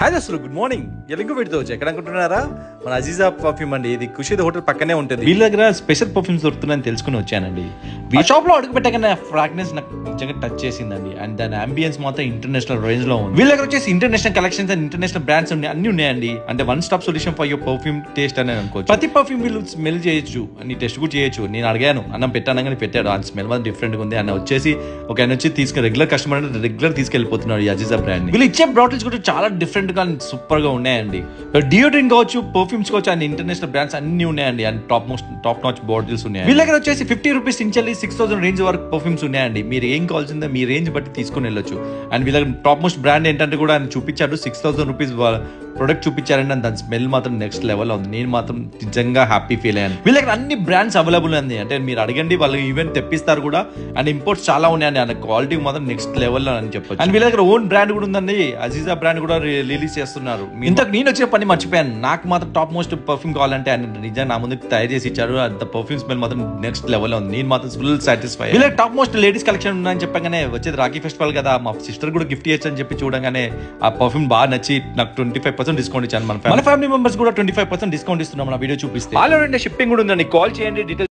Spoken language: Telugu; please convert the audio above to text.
హాయ్ దోస్తులు, గుడ్ మార్నింగ్. ఎలాగో పెడుతవచ్చు ఎక్కడ అనుకుంటున్నారా? మన అజీజా పర్ఫ్యూమ్ అండి. ఇది ఖుషీద్ హోటల్ పక్కనే ఉంటుంది. వీళ్ళ దగ్గర స్పెషల్ పర్ఫ్యూమ్స్ దొరుకుతున్నాయని తెలుసుకుని వచ్చానండి. ఈ షాప్ లో అడుగు పెట్టగానే ఫ్రాగ్రెన్స్ నాకు నిజంగా టచ్ చేసిందండి. అండ్ దాని అంబియన్స్ మాత్రం ఇంటర్నేషనల్ రేంజ్ లో ఉంది. వీళ్ళ దగ్గర వచ్చేసి international collections and international brands అన్ని ఉన్నాయండి. అంటే one stop solution for your perfume taste అని అనుకోవచ్చు. ప్రతి పర్ఫ్యూమ్ వీళ్ళు స్మెల్ చేయొచ్చు అని టెస్ట్ కూడా చేయొచ్చు. నేను అడిగాను, అన్నం పెట్టానగానే పెట్టాడు. ఆ స్మెల్ మాత్రం డిఫరెంట్ గా ఉంది. అన్న వచ్చేసి ఒక ఆయన వచ్చి తీసుకుని రెగ్యులర్ కస్టమర్ అంటే రెగ్యులర్ తీసుకెళ్లిపోతున్నాడు ఈ అజీజా బ్రాండ్. వీళ్ళు ఇచ్చే బాటిల్స్ కూడా చాలా డిఫరెంట్ గా సూపర్ గా ఉన్నాయండి. డియోడ్రెంట్ కావచ్చు, పర్ఫ్యూమ్స్ కావచ్చు, అండ్ ఇంటర్నేషనల్ బ్రాండ్స్ అన్ని ఉన్నాయండి. అండ్ టాప్ నాచ్ బాటిల్స్ ఉన్నాయి. వీళ్ళ దగ్గర వచ్చేసి 50 రూపీస్ నుంచి 6000 రేంజ్ వరకు పర్ఫ్యూమ్స్ ఉన్నాయండి. మీరు ఏం కావాల్సిందో మీ రేంజ్ బట్టి తీసుకుని వెళ్ళొచ్చు. అండ్ వీళ్ళ టాప్ మోస్ట్ బ్రాండ్ ఏంటంటే కూడా ఆయన చూపించాడు. 6000 రూపీస్ ప్రొడక్ట్ చూపించారండి. దాని స్మెల్ మాత్రం నెక్స్ట్ లెవెల్ ఉంది. నేను మాత్రం నిజంగా హ్యాపీ ఫీల్ అయ్యాను. వీళ్ళ దగ్గర అన్ని బ్రాండ్స్ అవైలబుల్ ఉంది. అంటే మీరు అడగండి, వాళ్ళు ఈవెంట్ తెప్పిస్తారు కూడా. అండ్ ఇంపోర్ట్స్ చాలా ఉన్నాయండి. అండ్ క్వాలిటీ మాత్రం నెక్స్ట్ లెవెల్ అని చెప్పొచ్చు. అండ్ వీళ్ళ దగ్గర ఓన్ బ్రాండ్ కూడా ఉందండి. అజీజా బ్రాండ్ కూడా రిలీజ్ చేస్తున్నారు. ఇంతకు నేను వచ్చే పని మర్చిపోయాను. నాకు మాత్రం టాప్ మోస్ట్ పర్ఫ్యూమ్ కావాలంటే ఆయన నిజంగా నా ముందు తయారు చేసి ఇచ్చారు. అంత పర్ఫ్యూమ్ స్మెల్ మాత్రం నెక్స్ట్ లెవెల్ ఉంది. నేను మాత్రం ఫుల్ సాటిస్ఫై. వీళ్ళ టాప్ మోస్ట్ లేడీస్ కలెక్షన్ ఉందని చెప్పగానే వచ్చేది రాఖీ ఫెస్టివల్ కదా, మా సిస్టర్ కూడా గిఫ్ట్ చేయొచ్చు అని చెప్పి చూడగానే ఆ పర్ఫ్యూమ్ బాగా నచ్చి నాకు 25% డిస్కౌంట్ ఇచ్చాను. మన ఫ్యామిలీ మెంబర్స్ కూడా 25% డిస్కౌంట్ ఇస్తున్నాం. నా వీడియో చూపిస్తే ఆల్ ఓవర్ ఇండియా షిప్పింగ్ కూడా ఉందండి. కాల్ చేయండి. డీటెయిల్స్